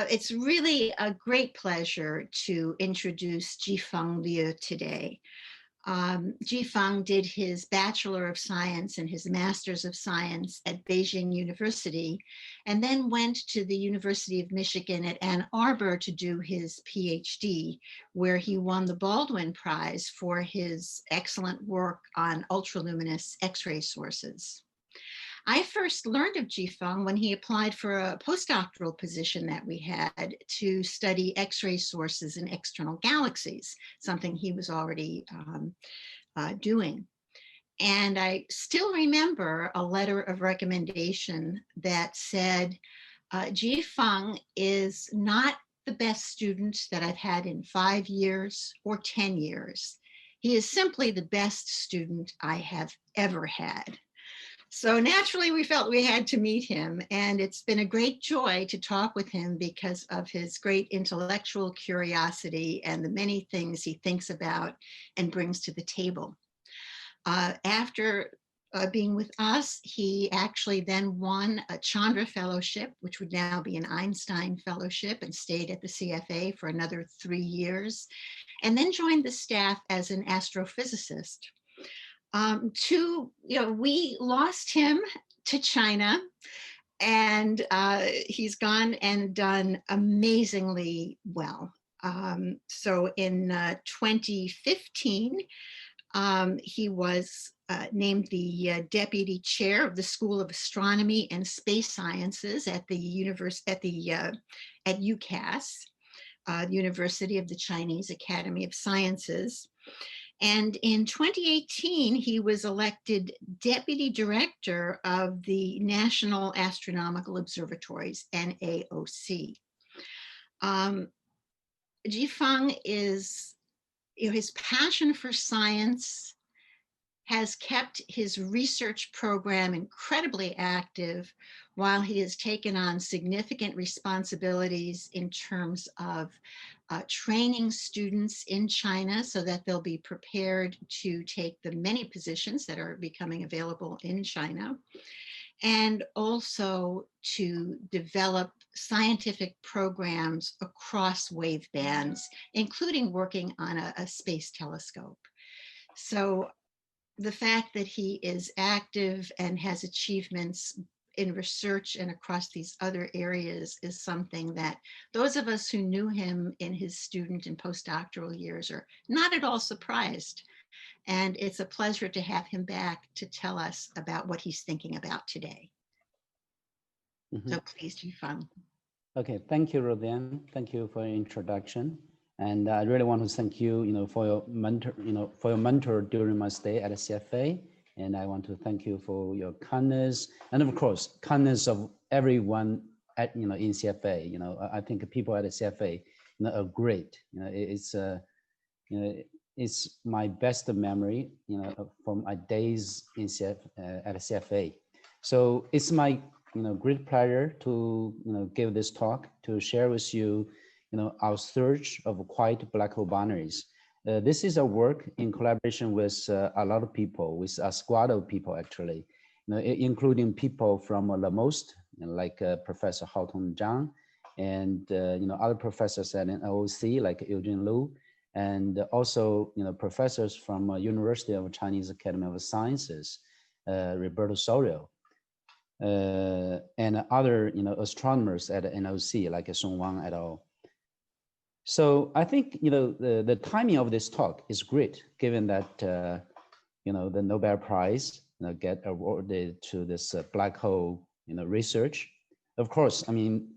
It's really a great pleasure to introduce Ji-feng Liu today. Ji-feng did his Bachelor of Science and his Master's of Science at Beijing University, and then went to the University of Michigan at Ann Arbor to do his PhD, where he won the Baldwin Prize for his excellent work on ultraluminous X-ray sources. I first learned of Ji-feng when he applied for a postdoctoral position that we had to study X-ray sources in external galaxies, something he was already doing. And I still remember a letter of recommendation that said, Ji-feng is not the best student that I've had in 5 years or 10 years. He is simply the best student I have ever had. So naturally, we felt we had to meet him, and it's been a great joy to talk with him because of his great intellectual curiosity and the many things he thinks about and brings to the table. After being with us, he actually then won a Chandra Fellowship, which would now be an Einstein Fellowship, and stayed at the CFA for another 3 years, and then joined the staff as an astrophysicist. We lost him to China, and he's gone and done amazingly well. So in 2015, he was named the deputy chair of the School of Astronomy and Space Sciences at the at UCAS, University of the Chinese Academy of Sciences. And in 2018, he was elected deputy director of the National Astronomical Observatories, NAOC. Ji-feng is, his passion for science has kept his research program incredibly active while he has taken on significant responsibilities in terms of training students in China so that they'll be prepared to take the many positions that are becoming available in China, and also to develop scientific programs across wave bands, including working on a space telescope. So the fact that he is active and has achievements in research and across these other areas is something that those of us who knew him in his student and postdoctoral years are not at all surprised. And it's a pleasure to have him back to tell us about what he's thinking about today. Mm-hmm. So please, Ji-feng. Okay, thank you, Roseanne. Thank you for your introduction. And I really want to thank you, for your mentor during my stay at the CFA. And I want to thank you for your kindness, and of course, kindness of everyone at, in CFA. I think people at the CFA, are great. It's my best memory, from my days in at the CFA. So it's my, great pleasure to, give this talk to share with you, our search of quiet black hole binaries. This is a work in collaboration with a lot of people, with a squad of people actually, including people from LAMOST, like Professor Haotong Zhang, and other professors at NAOC like Eugene Liu, and also professors from University of Chinese Academy of Sciences, Roberto Sorio, and other astronomers at NAOC like Song Wang et al. So I think the timing of this talk is great, given that the Nobel Prize get awarded to this black hole research. Of course, I mean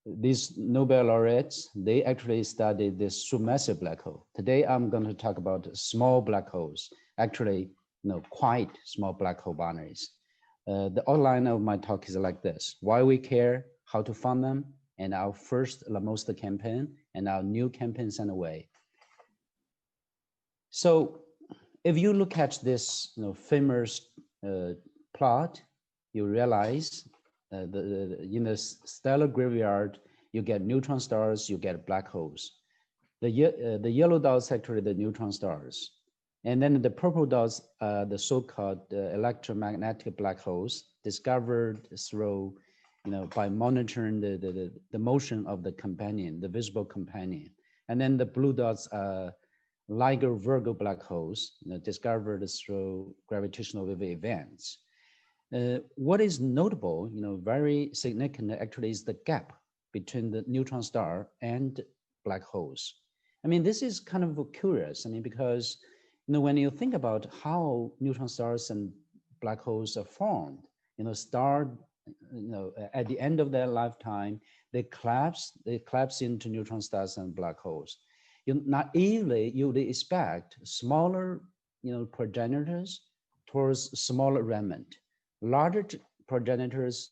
these Nobel laureates, they actually studied this supermassive black hole. Today I'm going to talk about small black holes, actually quite small black hole binaries. The outline of my talk is like this: why we care, how to find them, and our first LAMOST campaign, and our new campaigns underway. So if you look at this famous plot, you realize in the stellar graveyard, you get neutron stars, you get black holes. The yellow dots actually the neutron stars. And then the purple dots are the so-called electromagnetic black holes discovered through by monitoring the motion of the companion, the visible companion. And then the blue dots are LIGO Virgo black holes, discovered through gravitational wave events. What is notable, very significant actually is the gap between the neutron star and black holes. I mean, this is kind of curious. I mean, because when you think about how neutron stars and black holes are formed, at the end of their lifetime, they collapse into neutron stars and black holes. Naively, you would expect smaller, progenitors towards smaller remnant, larger progenitors,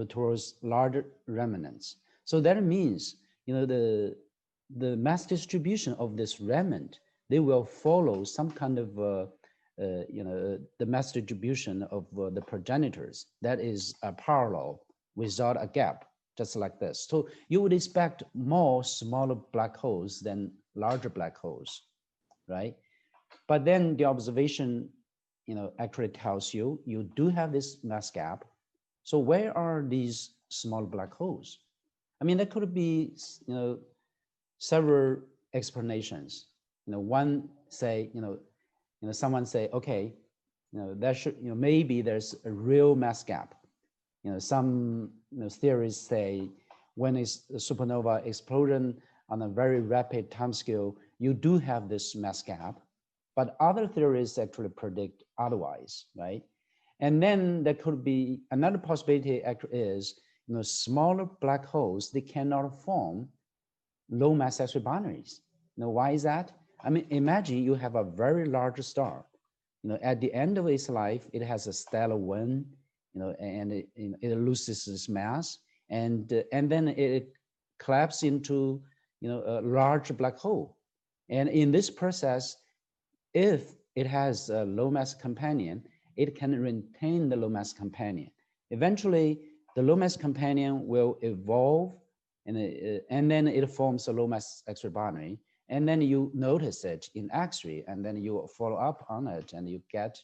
towards larger remnants. So that means, the mass distribution of this remnant, they will follow some kind of, the mass distribution of the progenitors that is parallel without a gap, just like this. So you would expect more smaller black holes than larger black holes, right? But then the observation, actually tells you, you do have this mass gap. So where are these small black holes? I mean, there could be, several explanations. One say, someone say, okay, there should, maybe there's a real mass gap. Some theories say when it's a supernova explosion on a very rapid timescale, you do have this mass gap. But other theories actually predict otherwise, right? And then there could be another possibility actually is, smaller black holes, they cannot form low mass X-ray binaries. Why is that? I mean, imagine you have a very large star. At the end of its life, it has a stellar wind, and it loses its mass, and then it collapses into, a large black hole. And in this process, if it has a low mass companion, it can retain the low mass companion. Eventually, the low mass companion will evolve, and then it forms a low mass X-ray binary. And then you notice it in X-ray, and then you follow up on it, and you get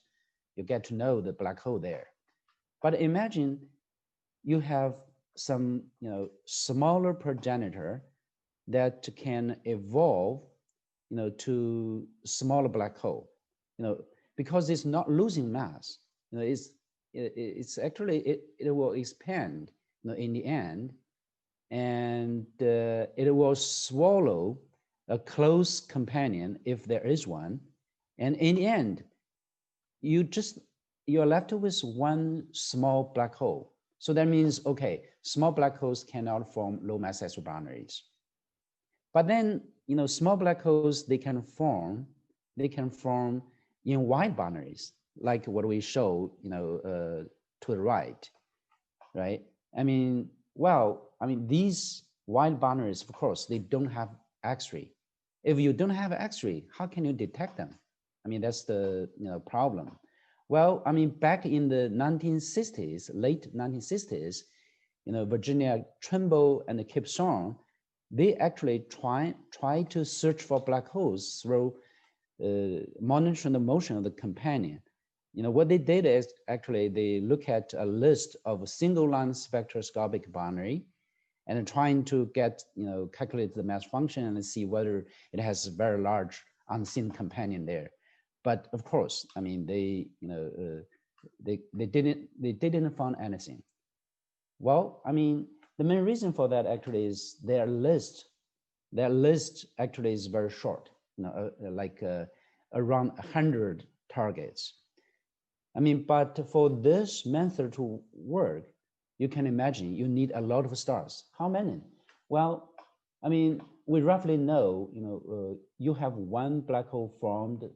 to know the black hole there. But imagine you have some, smaller progenitor that can evolve, to smaller black hole, because it's not losing mass. It's actually it will expand, in the end, and it will swallow a close companion if there is one, and in the end, you're left with one small black hole. So that means, okay, small black holes cannot form low mass X-ray binaries. But then, small black holes, they can form in wide binaries, like what we show, to the right, right? I mean, these wide binaries, of course, they don't have X-ray. If you don't have X-ray, how can you detect them? I mean, that's the problem. Well, I mean, back in the 1960s, late 1960s, Virginia Trimble and Kip Thorne, they actually try to search for black holes through monitoring the motion of the companion. What they did is actually they look at a list of single line spectroscopic binary and trying to get, calculate the mass function and see whether it has a very large unseen companion there. But of course, I mean, they didn't find anything. Well, I mean, the main reason for that actually is their list actually is very short, like around 100 targets. I mean, but for this method to work, you can imagine you need a lot of stars. How many? Well, I mean, we roughly know, you have one black hole formed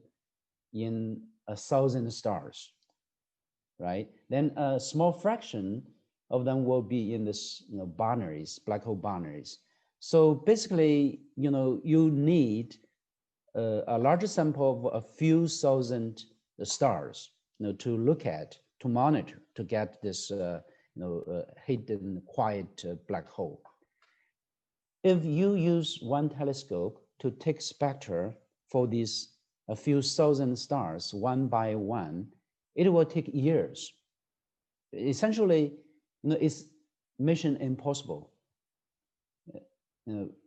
in 1,000 stars, right? Then a small fraction of them will be in this, binaries, black hole binaries. So basically, you need a larger sample of a few thousand stars, to look at, to monitor, to get this, hidden, quiet black hole. If you use one telescope to take spectra for these a few thousand stars, one by one, it will take years. Essentially, it's mission impossible.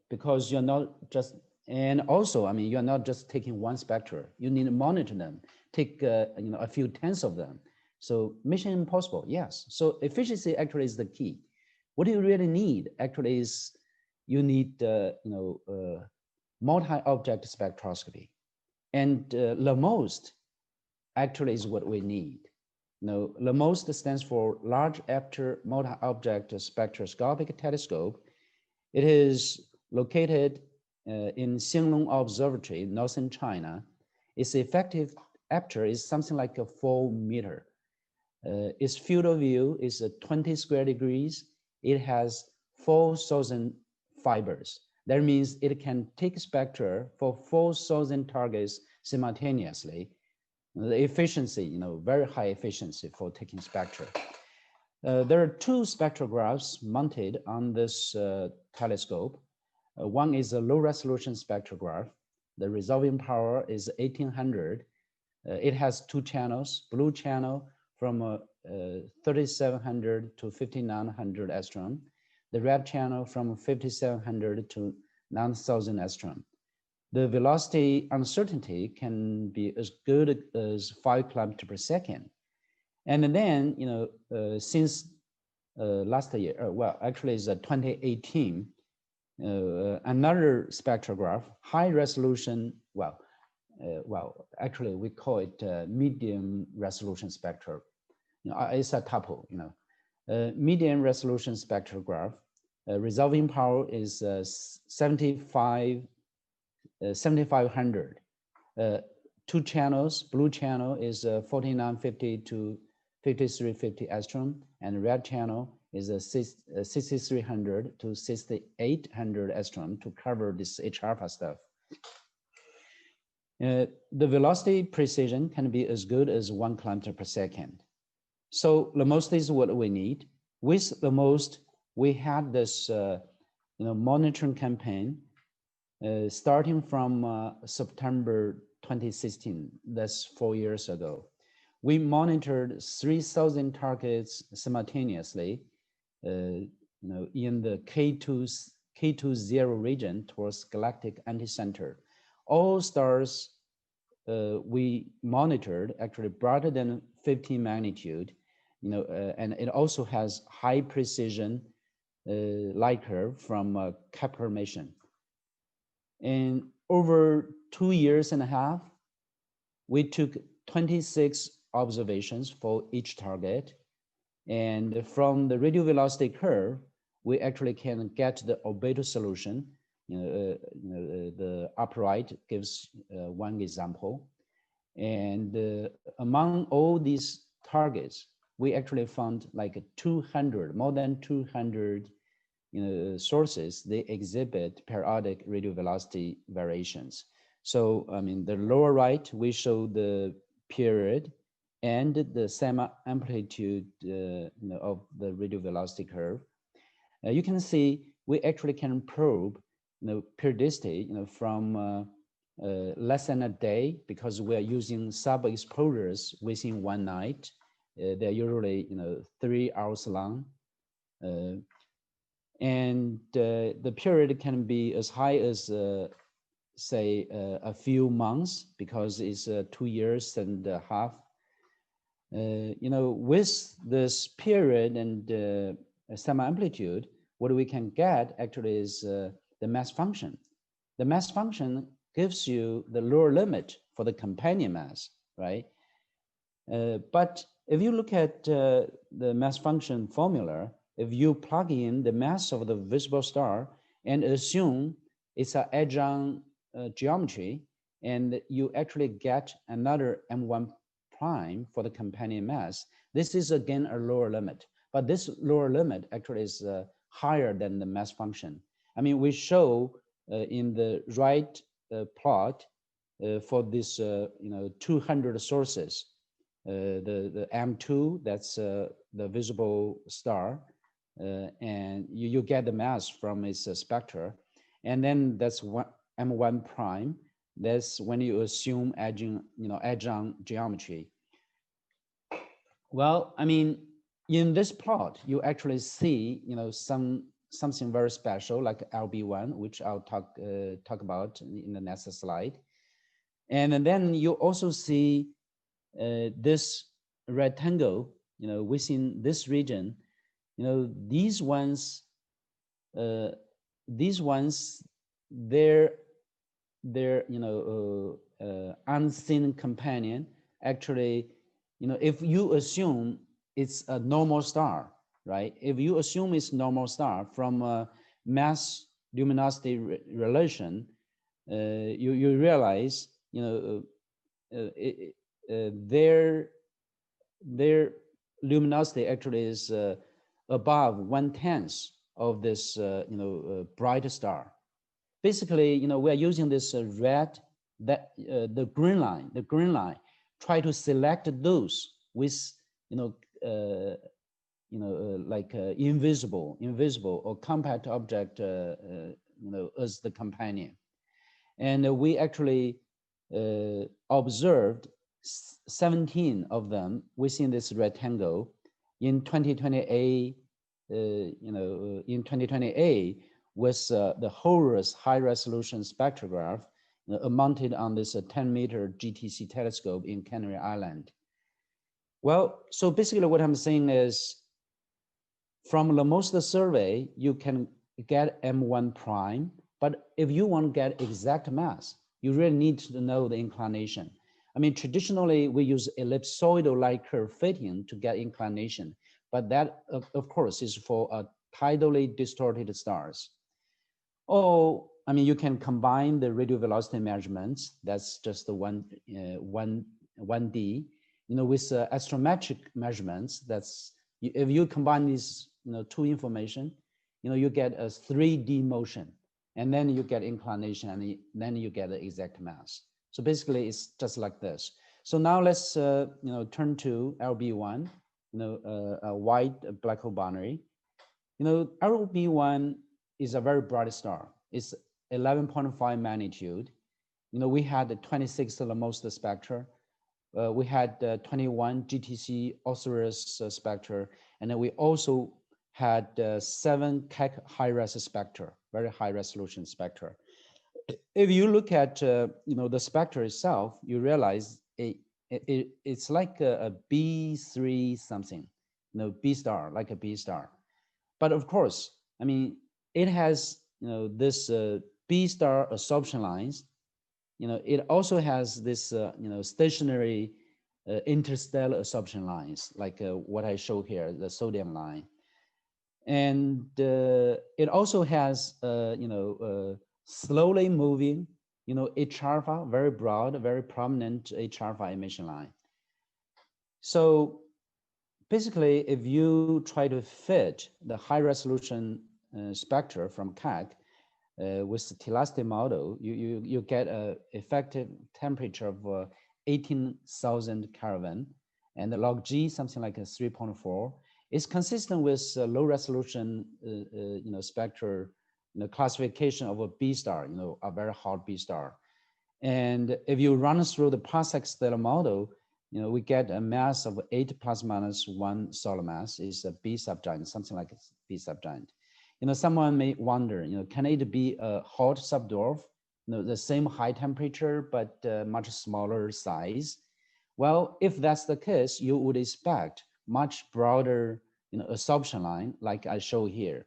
Because you're not just, and also, I mean, you're not just taking one spectra. You need to monitor them, take a few tenths of them. So mission impossible, yes. So efficiency actually is the key. What do you really need? Actually, is you need multi-object spectroscopy, and LAMOST actually is what we need. LAMOST stands for Large Aperture Multi-Object Spectroscopic Telescope. It is located in Xinglong Observatory, northern China. Its effective aperture is something like a 4 meter. Its field of view is 20 square degrees. It has 4,000 fibers. That means it can take spectra for 4,000 targets simultaneously. The efficiency, very high efficiency for taking spectra. There are two spectrographs mounted on this telescope. One is a low resolution spectrograph. The resolving power is 1800. It has two channels, blue channel from 3700 to 5900 astron, the red channel from 5700 to 9000 astron. The velocity uncertainty can be as good as 5 kilometers per second. And then, since last year, well, actually it's 2018, another spectrograph, high resolution, actually we call it medium resolution spectra. It's a typo, medium resolution spectrograph. Resolving power is 7500. Two channels, blue channel is 4950 to 5350 astron, and red channel is 6300 to 6800 astron to cover this H alpha stuff. The velocity precision can be as good as 1 kilometer per second. So LAMOST is what we need. With LAMOST, we had this monitoring campaign starting from September 2016. That's 4 years ago. We monitored 3,000 targets simultaneously, in the K20 region towards galactic anticenter. All stars we monitored actually brighter than 15 magnitude, and it also has high precision light curve from Kepler mission. And over 2 years and a half, we took 26 observations for each target. And from the radial velocity curve, we actually can get the orbital solution. The upper right gives one example. And among all these targets, we actually found like 200, more than 200 sources. They exhibit periodic radial velocity variations. So, I mean, the lower right, we show the period and the semi-amplitude of the radial velocity curve. You can see we actually can probe periodicity from less than a day, because we are using sub-exposures within one night. They're usually 3 hours long. And the period can be as high as say a few months, because it's 2 years and a half. With this period and semi-amplitude, what we can get actually is the mass function. The mass function gives you the lower limit for the companion mass, right? But if you look at the mass function formula, if you plug in the mass of the visible star and assume it's an adjunct geometry, and you actually get another M1 prime for the companion mass, this is again a lower limit. But this lower limit actually is higher than the mass function. I mean, we show in the right plot for this 200 sources, the M2, that's the visible star, and you get the mass from its spectra, and then that's M1 prime. That's when you assume adjunct geometry. Well, I mean, in this plot, you actually see, something very special like LB1, which I'll talk about in the next slide. And then you also see this rectangle, within this region, these ones, uh, they're unseen companion. Actually, if you assume it's a normal star, right? If you assume it's normal star from a mass luminosity relation, you realize, their luminosity actually is above 1/10 of this, bright star. Basically, we're using this red, the green line, try to select those with, like invisible or compact object, as the companion. And we actually observed 17 of them within this rectangle in 2020A. In 2020A, with the HORUS high resolution spectrograph mounted on this 10-meter GTC telescope in Canary Island. Well, so basically what I'm saying is, from LAMOST survey, you can get M1 prime, but if you want to get exact mass, you really need to know the inclination. I mean, traditionally, we use ellipsoidal-like curve fitting to get inclination, but that, of course, is for tidally distorted stars. Oh, I mean, you can combine the radial velocity measurements. That's just the 1D, with astrometric measurements. That's, if you combine these, two information, you get a 3D motion, and then you get inclination, and then you get the exact mass. So basically, it's just like this. So now let's, turn to LB1, a white black hole binary. LB1 is a very bright star. It's 11.5 magnitude. We had 26 LAMOST spectra. We had 21 GTC Osiris spectra, and then we also had 7 Keck high-res spectra, very high resolution spectra. If you look at the spectra itself, you realize it's like a B3 something, B star, like a B star. But of course, I mean, it has this B star absorption lines. It also has this stationary interstellar absorption lines, like what I show here, the sodium line. And it also has slowly moving, H alpha, very broad, very prominent H alpha emission line. So basically, if you try to fit the high resolution spectra from Keck with the telastic model, you get an effective temperature of 18,000 Kelvin, and the log G something like a 3.4. It's consistent with low resolution spectral classification of a B star, a very hot B star. And if you run through the parsec stellar model, we get a mass of 8 plus minus 1 solar mass is a B subgiant, something like a B subgiant. Someone may wonder, can it be a hot subdwarf, the same high temperature, but much smaller size? Well, if that's the case, you would expect much broader, absorption line, like I show here.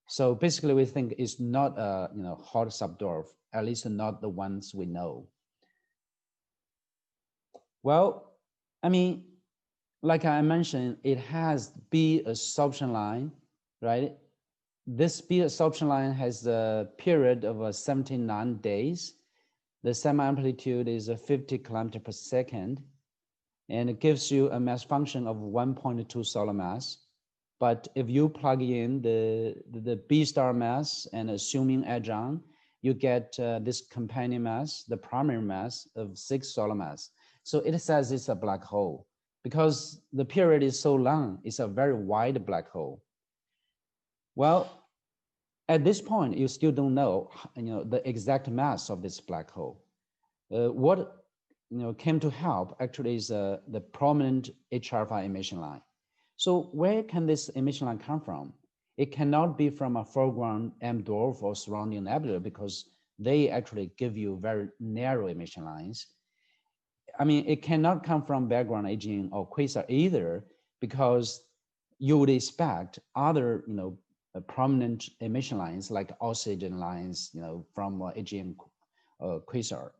So basically, we think it's not a, hot subdwarf, at least not the ones we know. Well, I mean, like I mentioned, it has B absorption line, right? This B absorption line has a period of 79 days. The semi-amplitude is 50 kilometers per second, and it gives you a mass function of 1.2 solar mass. But if you plug in the B star mass and assuming adjunct, you get this companion mass, the primary mass of 6 solar mass. So it says it's a black hole. Because the period is so long, it's a very wide black hole. Well, at this point, you still don't know, the exact mass of this black hole. What came to help actually is the prominent H alpha emission line. So where can this emission line come from? It cannot be from a foreground M dwarf or surrounding nebula because they actually give you very narrow emission lines. I mean, it cannot come from background aging or quasar either, because you would expect other, prominent emission lines like oxygen lines, from aging quasar.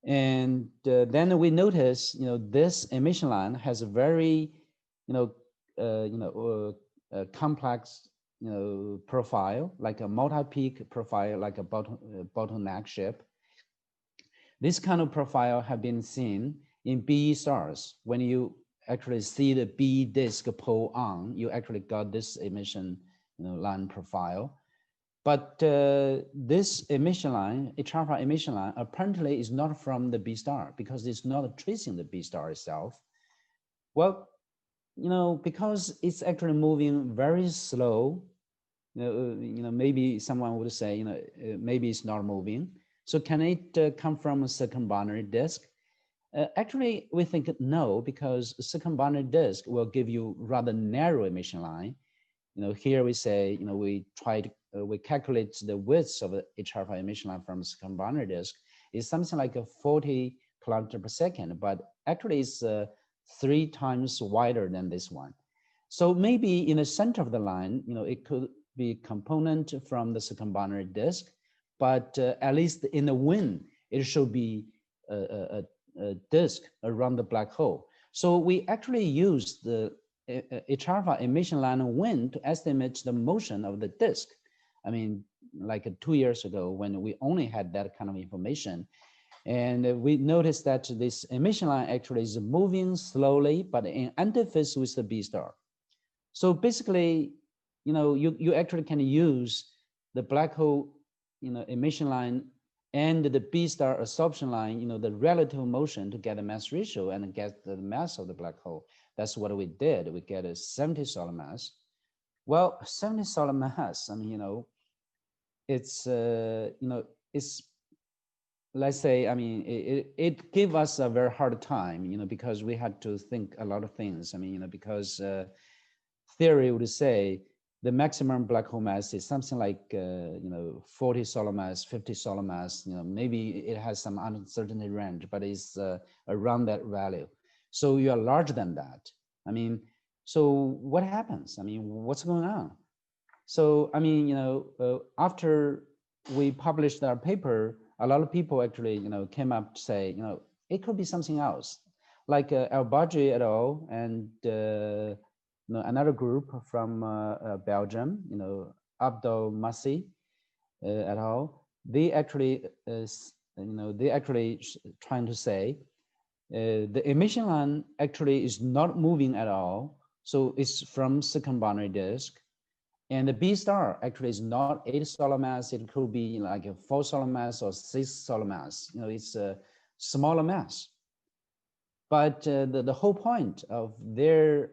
And then we notice, this emission line has a very, complex, profile, like a multi-peak profile, like a bottleneck shape. This kind of profile have been seen in B stars. When you actually see the B disk pull on, you actually got this emission, line profile. But this emission line, HR emission line, apparently is not from the B star because it's not tracing the B star itself. Well, because it's actually moving very slow, maybe someone would say, maybe it's not moving. So can it come from a circumbinary disk? Actually, we think no, because a circumbinary disk will give you rather narrow emission line. Here we say, we calculate the width of the HR emission line from a circumbinary disk is something like a 40 kilometer per second, but actually it's 3 times wider than this one. So maybe in the center of the line, it could be a component from the circumbinary disk, but at least in the wind, it should be a disk around the black hole. So we actually use the HR emission line of wind to estimate the motion of the disk. I mean, like 2 years ago when we only had that kind of information. And we noticed that this emission line actually is moving slowly, but in interface with the B star. So basically, you actually can use the black hole, emission line and the B star absorption line, the relative motion to get the mass ratio and get the mass of the black hole. That's what we did. We get a 70 solar mass. Well, 70 solar mass, I mean, it's, it's, let's say, I mean, it gave us a very hard time, because we had to think a lot of things. I mean, because theory would say the maximum black hole mass is something like 40 solar mass, 50 solar mass. Maybe it has some uncertainty range, but it's around that value. So you are larger than that. I mean, so what happens? I mean, what's going on? So I mean, after we published our paper, a lot of people actually, came up to say, it could be something else, like El-Badji et al. And another group from Belgium, Abdel Massi et al. They actually, trying to say the emission line actually is not moving at all. So it's from circumbinary disk. And the B star actually is not 8 solar mass. It could be like a 4 solar mass or 6 solar mass. It's a smaller mass. But the whole point of their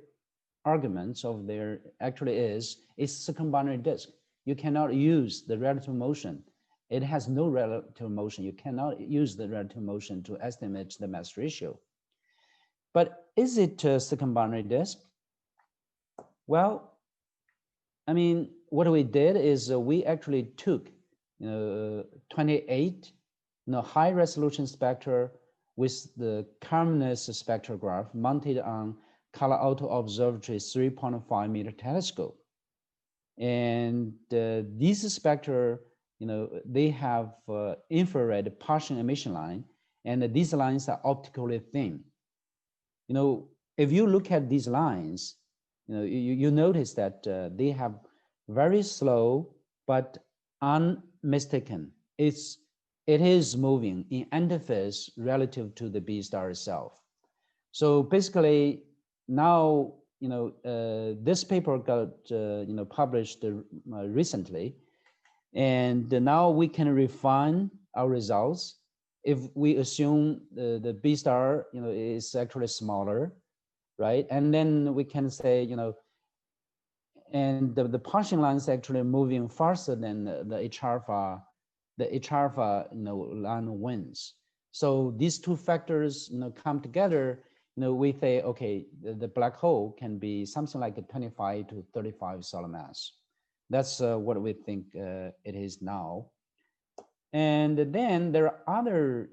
arguments of their actually is circumbinary disk. You cannot use the relative motion. It has no relative motion. You cannot use the relative motion to estimate the mass ratio. But is it a circumbinary disk? Well, I mean, what we did is we actually took 28 high resolution spectra with the Carmenes spectrograph mounted on Color Auto Observatory 3.5 meter telescope. And these spectra, they have infrared Paschen emission line, and these lines are optically thin. If you look at these lines, you notice that they have very slow but unmistaken. It is moving in interface relative to the B star itself. So basically, now this paper got published recently, and now we can refine our results if we assume the B star is actually smaller, right? And then we can say, and the Paschen line is actually moving faster than the H-alpha, line winds. So these two factors, come together, we say, okay, the black hole can be something like a 25 to 35 solar mass. That's what we think it is now. And then there are other,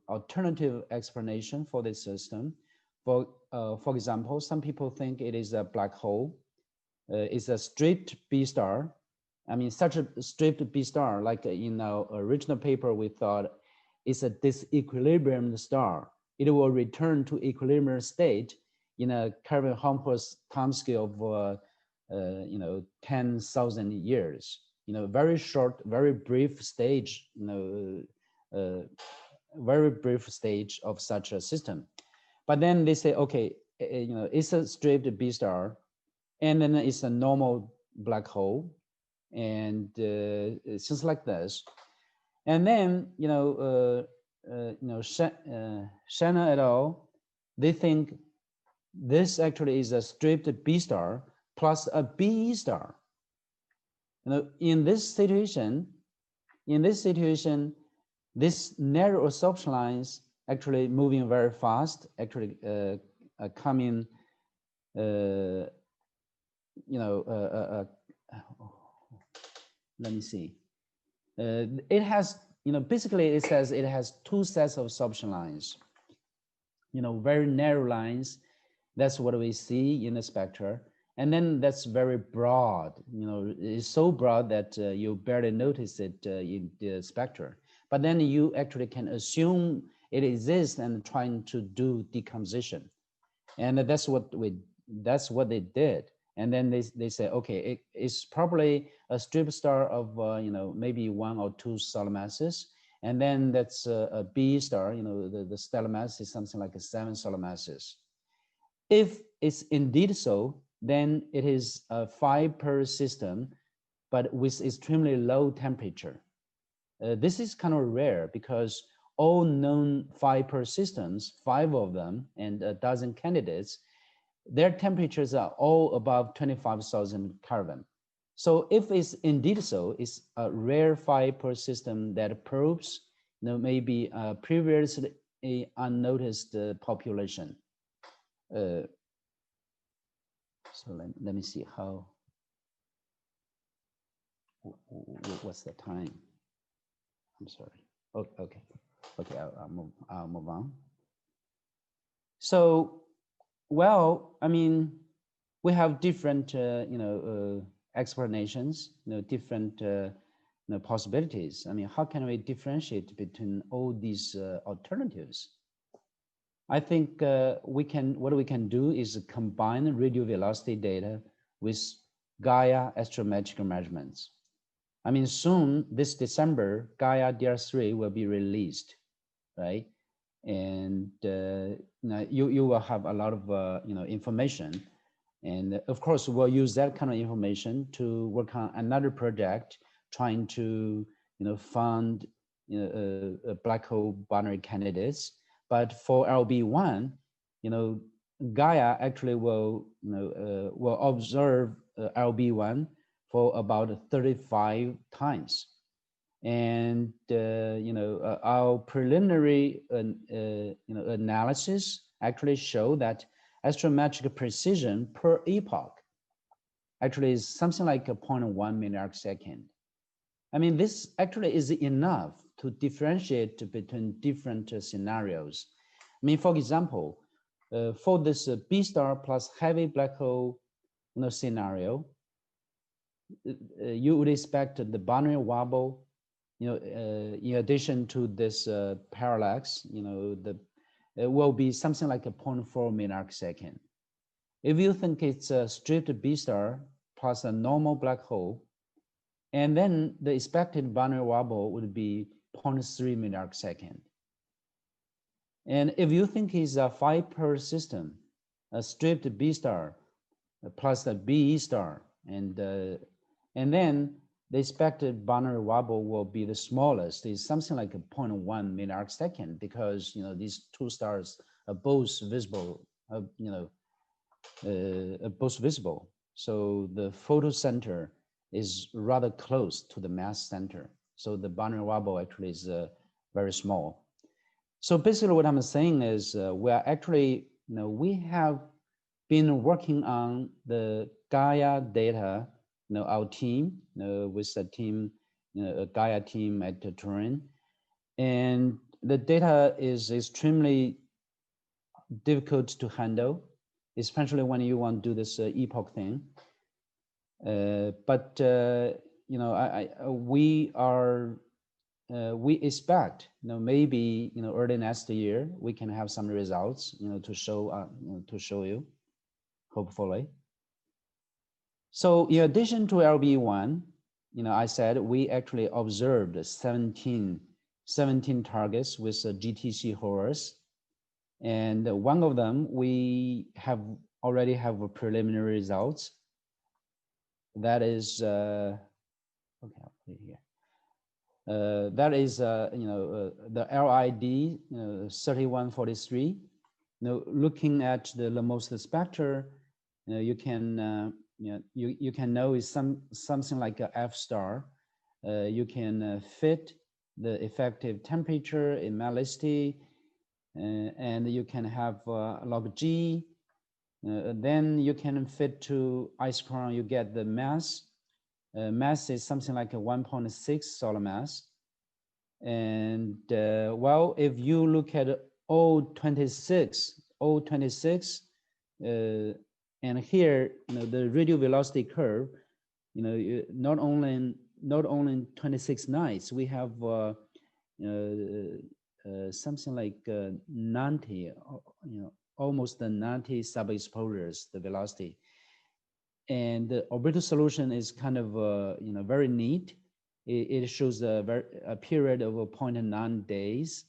alternative explanation for this system. For example, some people think it is a black hole. It's a straight B star. I mean, such a straight B star, like in our original paper, we thought it's a disequilibrium star. It will return to equilibrium state in a Kelvin-Humphreys timescale of 10,000 years. Very short, very brief stage. Very brief stage of such a system. But then they say, okay, it's a straight B star, and then it's a normal black hole, and it's just like this. And then Shannon et al. They think this actually is a straight B star plus a B star. In this situation, this narrow absorption lines actually moving very fast, actually coming, let me see. It has, basically it says it has two sets of absorption lines, very narrow lines. That's what we see in the spectra. And then that's very broad, it's so broad that you barely notice it in the spectra. But then you actually can assume it exists and trying to do decomposition. And that's what they did. And then they say, okay, it's probably a strip star of, maybe 1 or 2 solar masses. And then that's a B star, the stellar mass is something like 7 solar masses. If it's indeed so, then it is a 5 system, but with extremely low temperature. This is kind of rare because all known 5 systems, 5 of them, and a dozen candidates, their temperatures are all above 25,000 Kelvin. So if it's indeed so, it's a rare 5 system that proves, maybe a previously unnoticed population. So let me see how, what's the time? I'm sorry. Okay, I'll move on. So, well, I mean, we have different, explanations, different, possibilities. I mean, how can we differentiate between all these alternatives? I think what we can do is combine radio velocity data with Gaia astrometric measurements. I mean, soon this December, Gaia DR3 will be released, right? And you will have a lot of information, and of course we'll use that kind of information to work on another project, trying to fund black hole binary candidates. But for LB1, Gaia actually will observe LB1 for about 35 times. And our preliminary analysis actually show that astrometric precision per epoch actually is something like a 0.1 milliarc-second. I mean, this actually is enough to differentiate between different scenarios. I mean, for example, for this B star plus heavy black hole scenario, you would expect the binary wobble, in addition to this parallax, it will be something like a 0.4 milliarc-second. If you think it's a stripped B star plus a normal black hole, and then the expected binary wobble would be 0.3 milliarc-second. And if you think it's a 5 system, a stripped B star plus a B star, and then the expected binary wobble will be the smallest. It's something like a 0.1 milliarc-second, because these 2 stars are both visible. Both visible. So the photocenter is rather close to the mass center. So the binary wobble actually is very small. So basically what I'm saying is we are actually, we have been working on the Gaia data, our team, with a team, a Gaia team at Turin. And the data is extremely difficult to handle, especially when you want to do this epoch thing. But we expect, maybe, early next year we can have some results, to show you, hopefully. So in addition to LB1, I said we actually observed 17 targets with GTC horrors, and one of them we already have a preliminary results. That is okay, I'll put it here. That is the LID 3143. Looking at the LAMOST spectra, you can you can know it's something like a F star. You can fit the effective temperature in metallicity, and you can have log G. Then you can fit to isochron. You get the mass. Mass is something like a 1.6 solar mass. And well, if you look at O26, and here, the radial velocity curve, not only 26 nights, we have something like 90, almost 90 sub-exposures, the velocity. And the orbital solution is kind of, very neat. It shows a period of 0.9 days.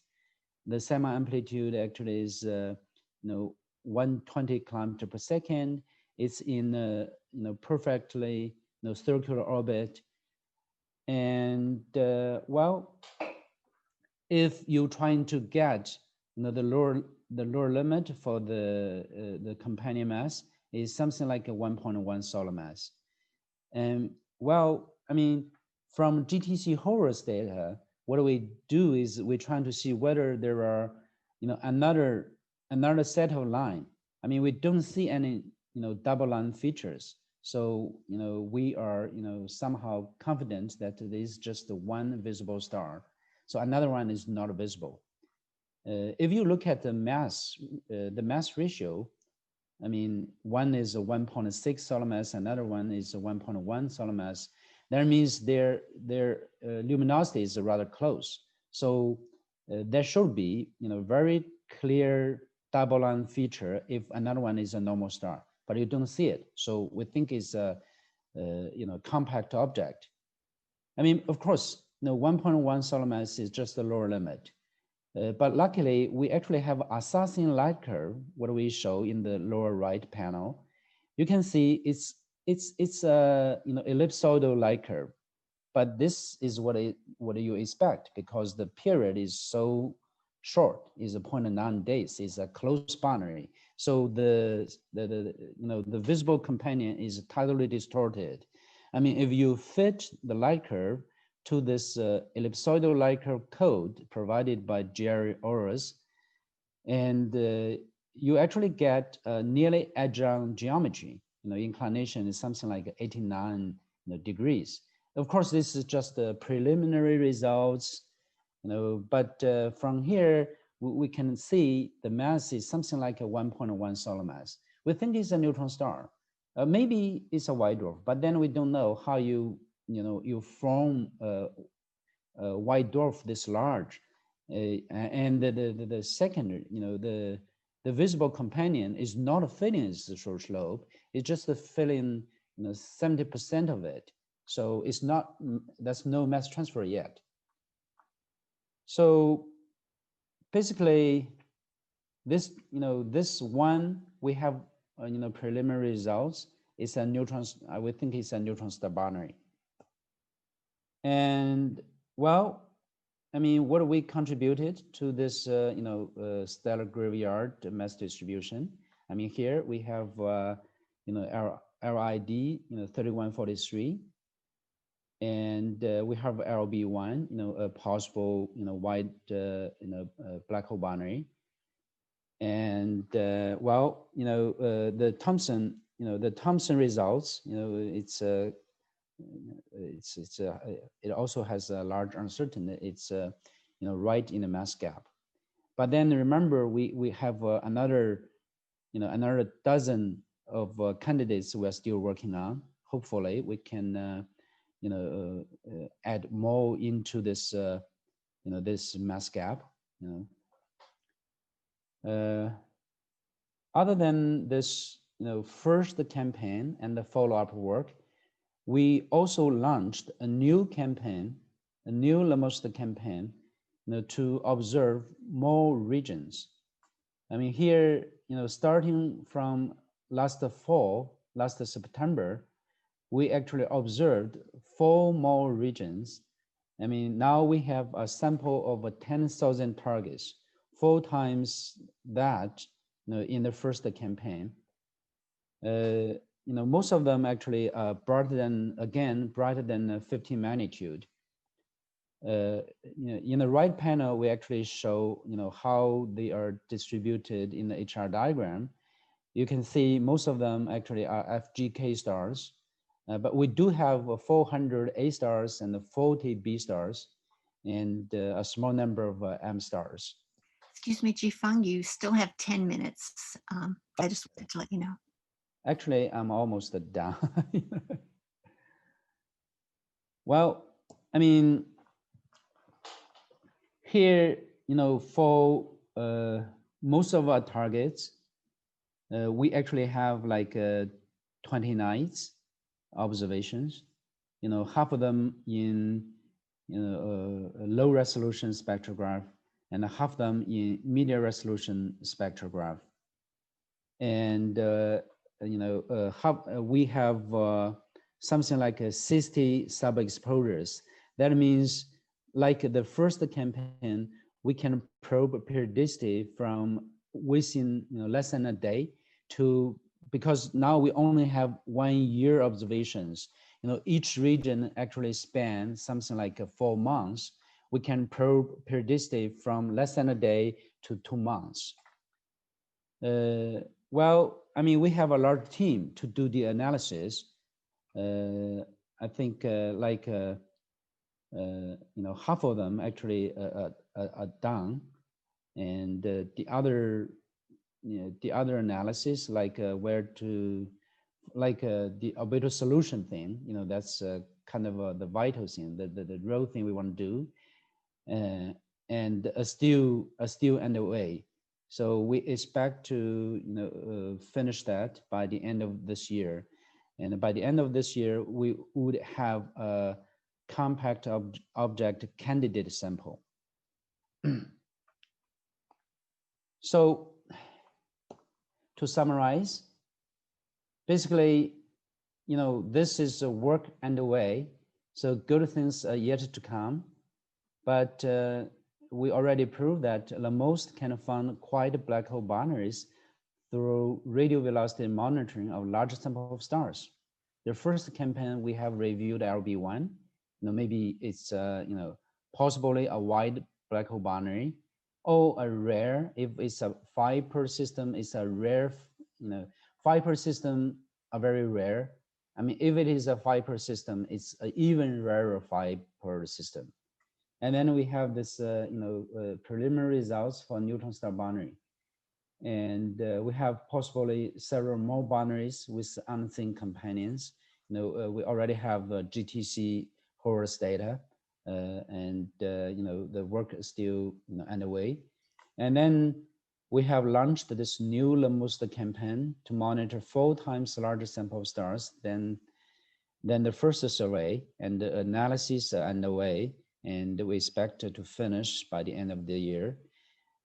The semi-amplitude actually is, 120 kilometer per second. It's in, perfectly, circular orbit. And well, if you're trying to get, the lower limit for the companion mass is something like a 1.1 solar mass. And well, I mean, from GTC Horus data, what we do is we're trying to see whether there are, another set of line. I mean, we don't see any, double line features. So, we are, somehow confident that there is just the one visible star. So another one is not visible. If you look at the mass ratio, I mean, one is a 1.6 solar mass, another one is a 1.1 solar mass. That means their luminosity is rather close. So there should be, very clear double line feature if another one is a normal star, but you don't see it. So we think it's a, compact object. I mean, of course, 1.1 solar mass is just the lower limit. But luckily, we actually have assassin light curve, what we show in the lower right panel. You can see it's a ellipsoidal light curve, but this is what you expect because the period is so short, is 0.9 days, is a close binary. So the visible companion is totally distorted. I mean, if you fit the light curve to this ellipsoidal light curve code provided by Jerry Ores, and you actually get nearly adjunct geometry. Inclination is something like 89 degrees. Of course, this is just the preliminary results, but from here, we can see the mass is something like a 1.1 solar mass. We think it's a neutron star. Maybe it's a white dwarf, but then we don't know how you form a white dwarf this large. And the second, the visible companion is not filling its short slope. It's just filling 70% of it. So it's not, that's no mass transfer yet. So basically, this this one we have preliminary results. It's a neutron. I would think it's a neutron star binary. And well, I mean, what we contributed to this stellar graveyard mass distribution. I mean, here we have our LID 3143. And we have LB1, a possible, wide, black hole binary. And well, the Thomson results, it also has a large uncertainty. It's right in the mass gap. But then remember, we have another dozen of candidates we're still working on. Hopefully, we can add more into this this mass gap. Other than this, first campaign and the follow-up work, we also launched a new campaign, a new LAMOST campaign, to observe more regions. I mean, here, starting from last fall, last September, we actually observed 4 more regions. I mean, now we have a sample of 10,000 targets, 4 times that, in the first campaign. Most of them actually are brighter than 15 magnitude. In the right panel, we actually show, how they are distributed in the HR diagram. You can see most of them actually are FGK stars, but we do have 400 A stars and 40 B stars, and a small number of M stars. Excuse me, Ji-feng, you still have 10 minutes. I just wanted to let you know. Actually, I'm almost done. Well, I mean, here, for most of our targets, we actually have like 29 observations, half of them in a low resolution spectrograph and half of them in medium resolution spectrograph. And we have something like 60 sub-exposures. That means, like the first campaign, we can probe periodicity from within less than a day to, because now we only have 1 year observations. Each region actually spans something like 4 months. We can probe periodicity from less than a day to 2 months. Well, I mean, we have a large team to do the analysis. I think half of them actually are done, and the other analysis, like where to, like the orbital solution thing, that's kind of the vital thing, the real thing we want to do, and still underway. So we expect to finish that by the end of this year, and by the end of this year we would have a compact object candidate sample. So to summarize, basically, this is a work underway, so good things are yet to come, but we already proved that LAMOST can find quiet black hole binaries through radial velocity monitoring of large sample of stars. The first campaign we have reviewed LB1, maybe it's possibly a wide black hole binary, or a rare, if it's a 5 per system, it's a rare, 5 per system are very rare. I mean, if it is a 5 per system, it's an even rarer 5 per system. And then we have this, preliminary results for neutron star binary. And we have possibly several more binaries with unseen companions. We already have GTC Horus data, and the work is still underway. And then we have launched this new LAMOST campaign to monitor 4 times larger sample of stars than the first survey, and the analysis are underway, and we expect to finish by the end of the year.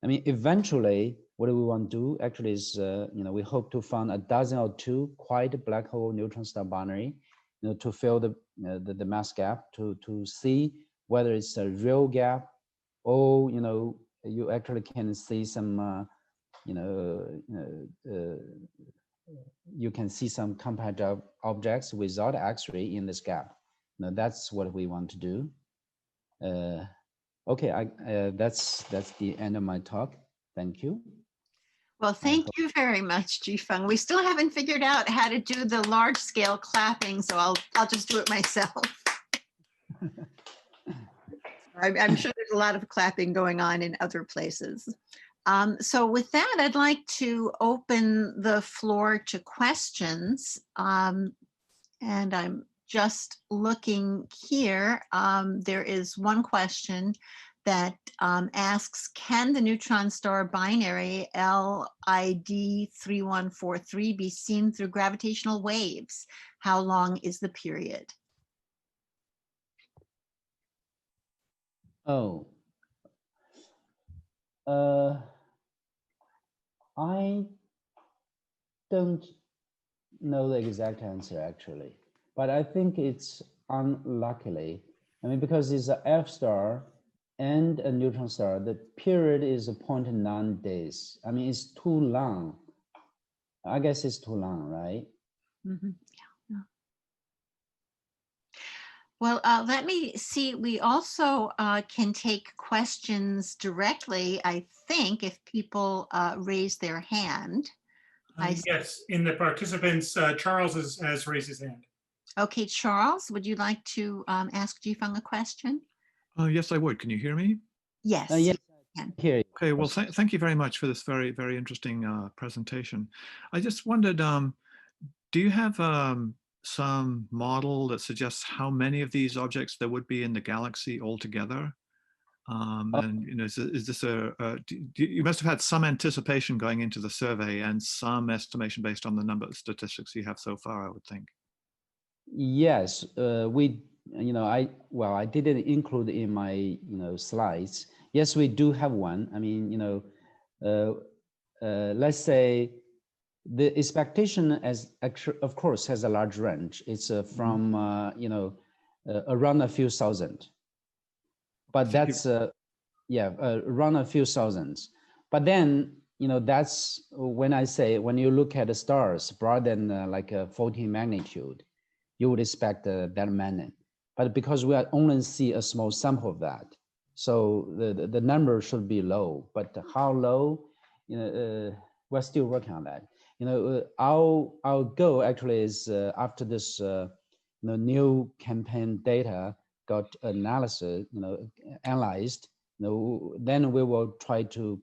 I mean, eventually, what we want to do actually is, we hope to find a dozen or 2 quiet black hole neutron star binary, to fill the mass gap, to see whether it's a real gap, or you actually can see some, you can see some compact objects without X-ray in this gap. you know, that's what we want to do. Okay, that's the end of my talk. Thank you. Well, thank you very much, Ji-feng. We still haven't figured out how to do the large scale clapping, so I'll just do it myself. I'm sure there's a lot of clapping going on in other places. So with that, I'd like to open the floor to questions. And I'm just looking here. There is one question that asks, can the neutron star binary LID 3143 be seen through gravitational waves? How long is the period? Oh, I don't know the exact answer actually, but I think it's unluckily. I mean, because it's an F star and a neutron star, the period is 0.9 days. I mean, it's too long. I guess it's too long, right? Mm-hmm. Yeah. Well, let me see. We also can take questions directly, I think, if people raise their hand. Yes, in the participants, Charles has raised his hand. Okay, Charles, would you like to ask Ji-feng a question? Yes, I would. Can you hear me? Yes. Yes, you can. here. Okay, well, thank you very much for this very, very interesting presentation. I just wondered, do you have some model that suggests how many of these objects there would be in the galaxy altogether? And you know, is this you must have had some anticipation going into the survey and some estimation based on the number of statistics you have so far, I would think. Yes, we, you know, I didn't include in my, slides. Yes, we do have one. I mean, let's say the expectation of course, has a large range. It's from, around a few thousand. But that's, around a few thousands. But then, that's when I say, when you look at the stars broader than like a 14 magnitude, you would expect that many. But because we are only see a small sample of that, so the number should be low. But how low, we're still working on that. Our goal actually is after this, new campaign data got analyzed, then we will try to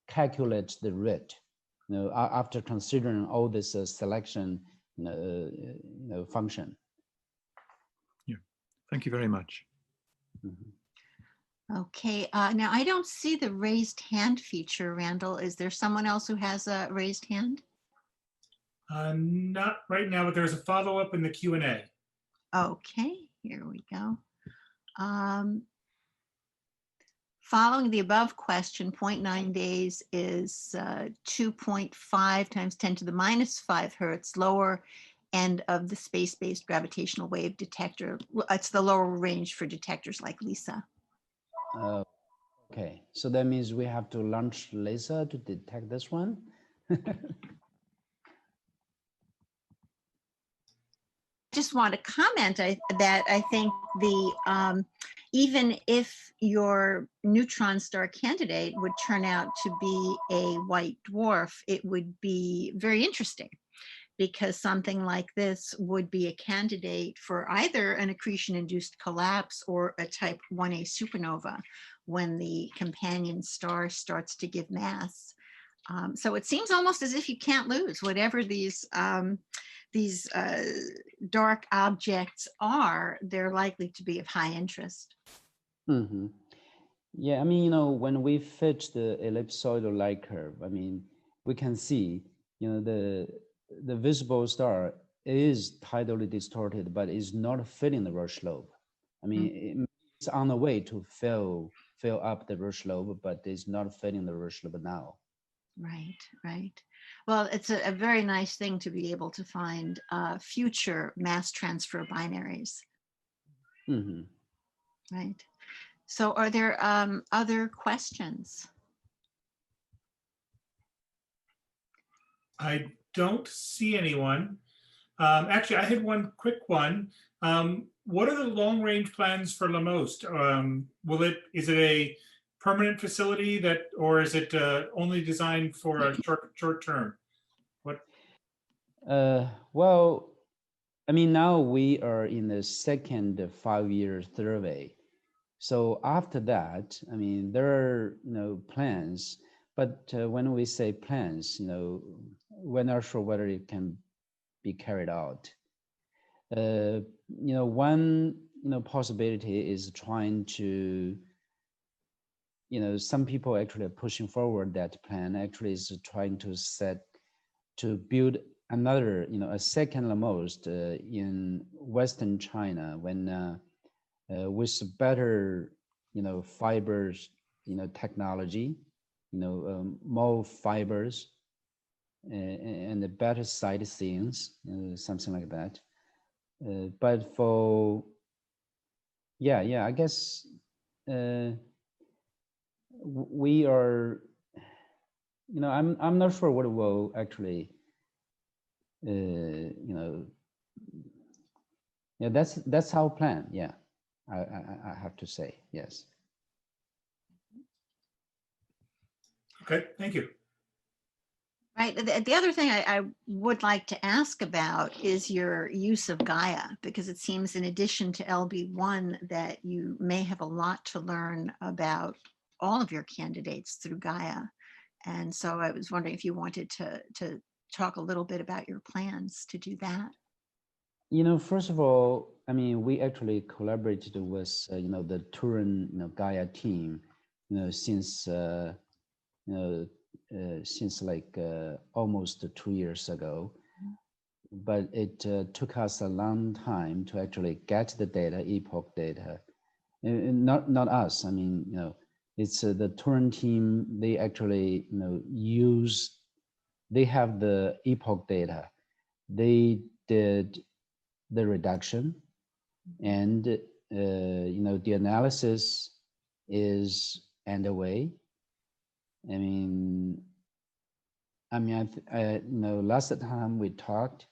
calculate the rate, after considering all this selection, function. Yeah, thank you very much. Mm-hmm. Okay, now I don't see the raised hand feature, Randall. Is there someone else who has a raised hand? Not right now, but there's a follow-up in the Q&A. Okay, here we go. Following the above question, 0.9 days is 2.5 times 10 to the minus 5 hertz, lower end of the space-based gravitational wave detector. It's the lower range for detectors like LISA. Okay, so that means we have to launch laser to detect this one. Just want to comment that I think the even if your neutron star candidate would turn out to be a white dwarf, it would be very interesting, because something like this would be a candidate for either an accretion-induced collapse or a type 1a supernova when the companion star starts to give mass. So it seems almost as if you can't lose whatever these dark objects are. They're likely to be of high interest. Mm-hmm. Yeah, I mean, when we fit the ellipsoidal light curve, I mean, we can see, the visible star is tidally distorted, but is not filling the Rush lobe. I mean, it's on the way to fill up the Rush lobe, but it's not filling the Rush lobe now. Right, right. Well, it's a very nice thing to be able to find future mass transfer binaries. Mm-hmm. Right. So are there other questions? I don't see anyone. Actually, I had one quick one. what are the long-range plans for LAMOST? Is it a permanent facility or is it only designed for a short term? What? Well, I mean, now we are in the second 5-year survey. So after that, I mean, there are plans, but when we say plans, we're not sure whether it can be carried out. One possibility is trying to, some people actually are pushing forward that plan. Actually, is trying to build another, a second LAMOST in Western China when with better, fibers, technology, more fibers and the better side scenes, something like that. But for, I guess we are, I'm not sure what will actually, that's our plan. Yeah, I have to say, yes. Okay, thank you. Right. The other thing I would like to ask about is your use of Gaia, because it seems in addition to LB1 that you may have a lot to learn about all of your candidates through Gaia. And so I was wondering if you wanted to talk a little bit about your plans to do that. First of all, I mean, we actually collaborated with, the Turin, Gaia team, since, since like almost 2 years ago, but it took us a long time to actually get the data, epoch data, and not us. I mean, it's the Turin team. They actually, they have the epoch data. They did the reduction, and the analysis is underway. I mean, last time we talked,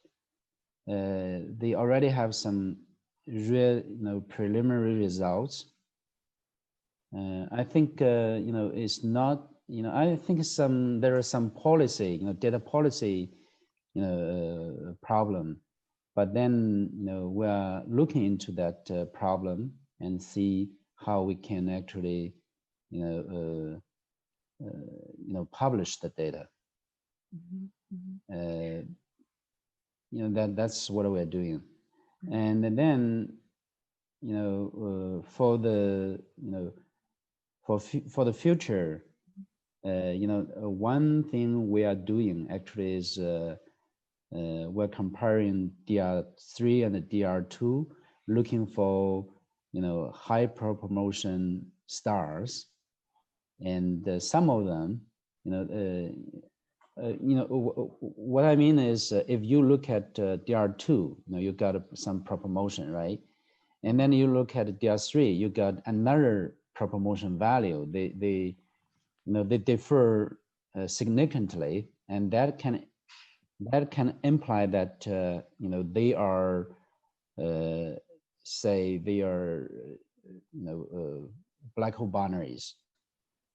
they already have some real, preliminary results. I think, it's not, I think there is some policy, data policy, problem, but then, we are looking into that problem and see how we can actually, publish the data. That's what we're doing. And then, for the, for the future, one thing we are doing actually is we're comparing DR3 and DR2, looking for, high proportion stars. And some of them, what I mean is, if you look at DR2, you got some proper motion, right? And then you look at DR3, you got another proper motion value. They differ significantly, and that can imply that they are, say, they are, black hole binaries.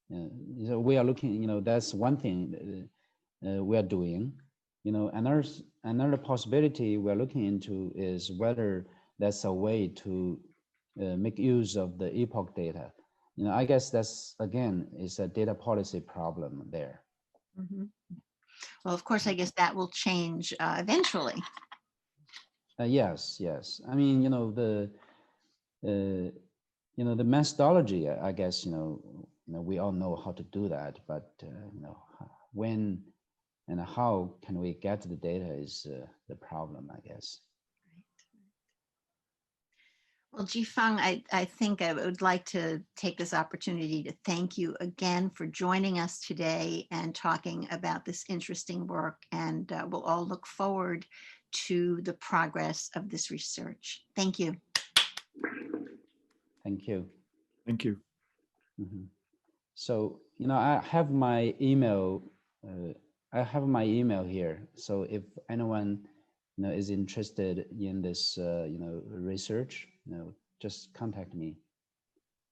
So we are looking, that's one thing we are doing. Another possibility we're looking into is whether that's a way to make use of the epoch data. I guess that's, again, is a data policy problem there. Well, of course, I guess that will change eventually. Yes. I mean, the methodology, I guess, we all know how to do that, but when and how can we get the data is the problem, I guess. Well, Ji-feng, I think I would like to take this opportunity to thank you again for joining us today and talking about this interesting work, and we'll all look forward to the progress of this research. Thank you. Thank you. Thank you. So, I have my email. I have my email here. So if anyone is interested in this, research, just contact me.